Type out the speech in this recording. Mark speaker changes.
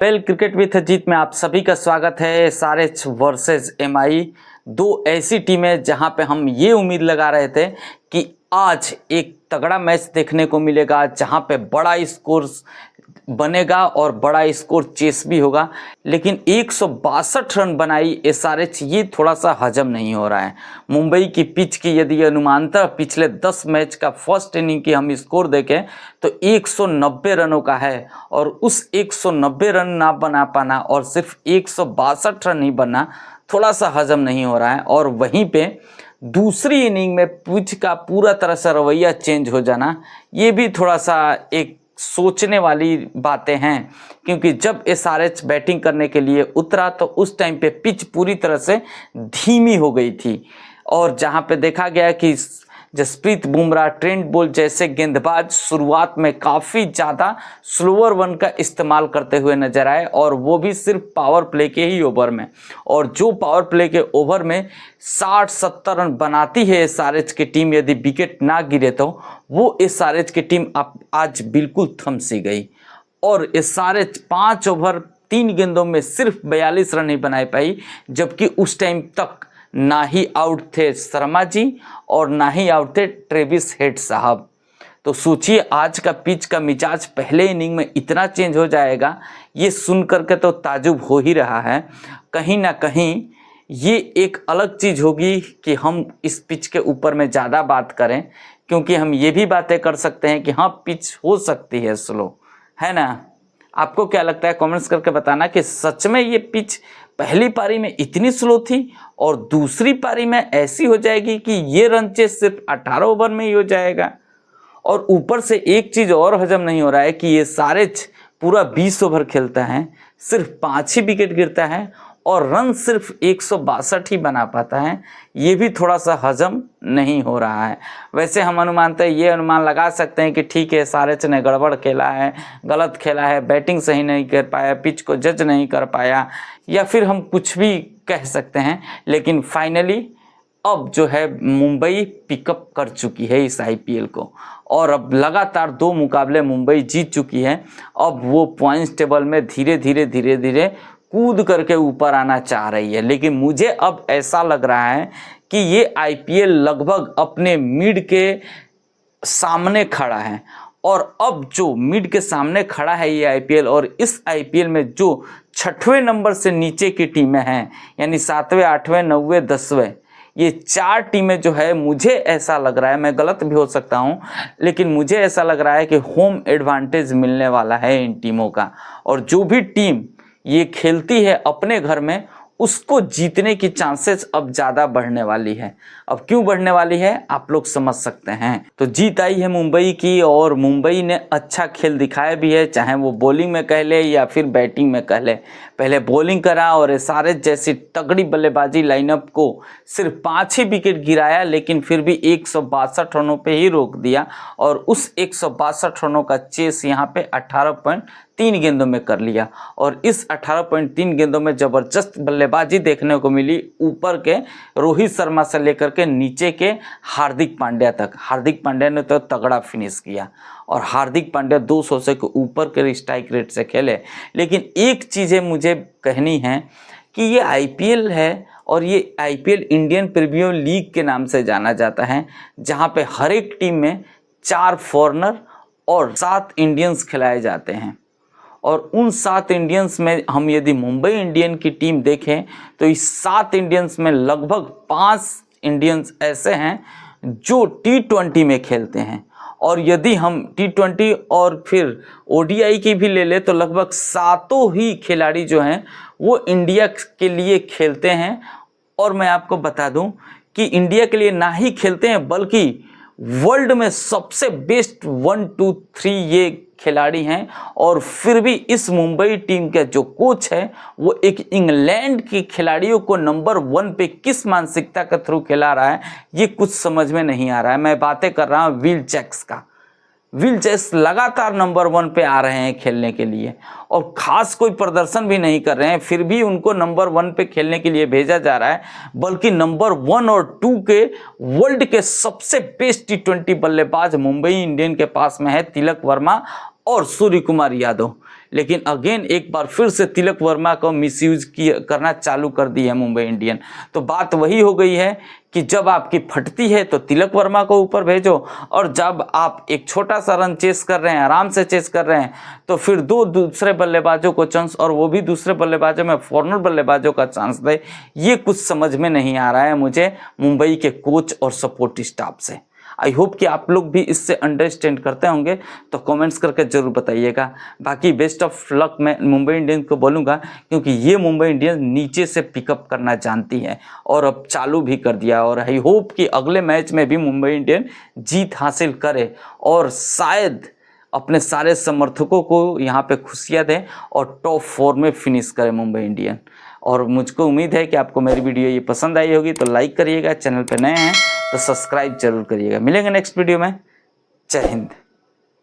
Speaker 1: Well cricket with जीत में आप सभी का स्वागत है। एसआरएच वर्सेस एमआई, दो ऐसी टीमें जहां पे हम ये उम्मीद लगा रहे थे कि आज एक तगड़ा मैच देखने को मिलेगा, जहां पे बड़ा स्कोर बनेगा और बड़ा स्कोर चेस भी होगा। लेकिन 162 रन बनाई एसआरएच, ये थोड़ा सा हजम नहीं हो रहा है। मुंबई की पिच की यदि अनुमानतः पिछले 10 मैच का फर्स्ट इनिंग की हम स्कोर देखें तो 190 रनों का है, और उस 190 रन ना बना पाना और सिर्फ 162 रन ही बनना थोड़ा सा हजम नहीं हो रहा है। और वहीं पे दूसरी इनिंग में पिच का पूरा तरह से रवैया चेंज हो जाना, ये भी थोड़ा सा एक सोचने वाली बातें हैं, क्योंकि जब एसआरएच बैटिंग करने के लिए उतरा तो उस टाइम पे पिच पूरी तरह से धीमी हो गई थी, और जहां पे देखा गया कि जसप्रीत बुमराह, ट्रेंट बोल्ट जैसे गेंदबाज शुरुआत में काफ़ी ज़्यादा स्लोअर वन का इस्तेमाल करते हुए नजर आए, और वो भी सिर्फ पावर प्ले के ही ओवर में। और जो पावर प्ले के ओवर में 60-70 रन बनाती है एसआरएच की टीम, यदि विकेट ना गिरे तो वो एसआरएच की टीम आज बिल्कुल थम सी गई। और एसआरएच 5 ओवर 3 गेंदों में सिर्फ 42 रन ही बना पाई, जबकि उस टाइम तक ना ही आउट थे शर्मा जी और ना ही आउट थे ट्रेविस हेड साहब। तो सोचिए आज का पिच का मिजाज पहले इनिंग में इतना चेंज हो जाएगा, ये सुन करके तो ताजुब हो ही रहा है। कहीं ना कहीं ये एक अलग चीज़ होगी कि हम इस पिच के ऊपर में ज़्यादा बात करें, क्योंकि हम ये भी बातें कर सकते हैं कि हाँ पिच हो सकती है स्लो, है ना। आपको क्या लगता है कमेंट्स करके बताना कि सच में ये पिच पहली पारी में इतनी स्लो थी और दूसरी पारी में ऐसी हो जाएगी कि ये रन चेस सिर्फ 18 ओवर में ही हो जाएगा। और ऊपर से एक चीज़ और हजम नहीं हो रहा है कि ये एसआरएच पूरा 20 ओवर खेलता है, सिर्फ 5 ही विकेट गिरता है और रन सिर्फ 162 ही बना पाता है। ये भी थोड़ा सा हजम नहीं हो रहा है। वैसे हम अनुमानतः ये अनुमान लगा सकते हैं कि ठीक है एसआरएच ने गड़बड़ खेला है, गलत खेला है, बैटिंग सही नहीं कर पाया, पिच को जज नहीं कर पाया, या फिर हम कुछ भी कह सकते हैं। लेकिन फाइनली अब जो है मुंबई पिकअप कर चुकी है इस आईपीएल को, और अब लगातार 2 मुकाबले मुंबई जीत चुकी है। अब वो पॉइंट्स टेबल में धीरे धीरे कूद करके ऊपर आना चाह रही है। लेकिन मुझे अब ऐसा लग रहा है कि ये आईपीएल लगभग अपने मिड के सामने खड़ा है, और अब जो मिड के सामने खड़ा है ये आईपीएल, और इस आईपीएल में जो 6वें नंबर से नीचे की टीमें हैं, यानी 7वें, 8वें, 9वें, 10वें, ये 4 टीमें जो है, मुझे ऐसा लग रहा है, मैं गलत भी हो सकता हूं, लेकिन मुझे ऐसा लग रहा है कि होम एडवांटेज मिलने वाला है इन टीमों का। और जो भी टीम ये खेलती है अपने घर में, उसको जीतने की चांसेस अब ज़्यादा बढ़ने वाली है। अब क्यों बढ़ने वाली है आप लोग समझ सकते हैं। तो जीत आई है मुंबई की, और मुंबई ने अच्छा खेल दिखाया भी है, चाहे वो बॉलिंग में कह ले या फिर बैटिंग में कह ले। पहले बॉलिंग करा और एसआरएच जैसी तगड़ी बल्लेबाजी लाइनअप को सिर्फ 5 ही विकेट गिराया, लेकिन फिर भी 162 रनों पे ही रोक दिया, और उस 162 रनों का चेस यहाँ पे 18.3 गेंदों में कर लिया। और इस 18.3 गेंदों में ज़बरदस्त बल्लेबाजी देखने को मिली, ऊपर के रोहित शर्मा से लेकर के नीचे के हार्दिक पांड्या तक। हार्दिक पांड्या ने तो तगड़ा फिनिश किया, और हार्दिक पांड्या 200 से ऊपर के स्ट्राइक रेट से खेले। लेकिन एक चीज़ें मुझे कहनी है कि ये आईपीएल है, और ये आईपीएल इंडियन प्रीमियर लीग के नाम से जाना जाता है, जहाँ पे हर एक टीम में 4 फॉरेनर और 7 इंडियंस खिलाए जाते हैं। और उन 7 इंडियंस में हम यदि मुंबई इंडियन की टीम देखें तो इस 7 इंडियंस में लगभग 5 इंडियंस ऐसे हैं जो T20 में खेलते हैं, और यदि हम T20 और फिर ओडीआई की भी ले ले तो लगभग 7 ही खिलाड़ी जो हैं वो इंडिया के लिए खेलते हैं। और मैं आपको बता दूं कि इंडिया के लिए ना ही खेलते हैं, बल्कि वर्ल्ड में सबसे बेस्ट 1, 2, 3 ये खिलाड़ी हैं। और फिर भी इस मुंबई टीम का जो कोच है वो एक इंग्लैंड के खिलाड़ियों को नंबर 1 पे किस मानसिकता के थ्रू खिला रहा है, ये कुछ समझ में नहीं आ रहा है। मैं बातें कर रहा हूँ विल जैक्स का। विल जैक्स लगातार नंबर 1 पे आ रहे हैं खेलने के लिए, और ख़ास कोई प्रदर्शन भी नहीं कर रहे हैं, फिर भी उनको नंबर 1 पे खेलने के लिए भेजा जा रहा है। बल्कि नंबर 1 और 2 के वर्ल्ड के सबसे बेस्ट T20 बल्लेबाज मुंबई इंडियन के पास में है, तिलक वर्मा और सूर्य कुमार यादव। लेकिन अगेन एक बार फिर से तिलक वर्मा को मिसयूज करना चालू कर दी है मुंबई इंडियन। तो बात वही हो गई है कि जब आपकी फटती है तो तिलक वर्मा को ऊपर भेजो, और जब आप एक छोटा सा रन चेस कर रहे हैं, आराम से चेस कर रहे हैं, तो फिर दो दूसरे बल्लेबाजों को चांस, और वो भी दूसरे बल्लेबाजों में फॉरनर बल्लेबाजों का चांस दे। ये कुछ समझ में नहीं आ रहा है मुझे मुंबई के कोच और सपोर्ट स्टाफ से। आई होप कि आप लोग भी इससे अंडरस्टैंड करते होंगे, तो कमेंट्स करके जरूर बताइएगा। बाकी बेस्ट ऑफ लक मैं मुंबई इंडियंस को बोलूँगा, क्योंकि ये मुंबई इंडियंस नीचे से पिकअप करना जानती है और अब चालू भी कर दिया। और आई होप कि अगले मैच में भी मुंबई इंडियन जीत हासिल करे और शायद अपने सारे समर्थकों को यहाँ पे खुशियाँ दें और टॉप 4 में फिनिश करे मुंबई इंडियन। और मुझको उम्मीद है कि आपको मेरी वीडियो ये पसंद आई होगी, तो लाइक करिएगा, चैनल पे नए हैं तो सब्सक्राइब जरूर करिएगा। मिलेंगे नेक्स्ट वीडियो में। जय हिंद।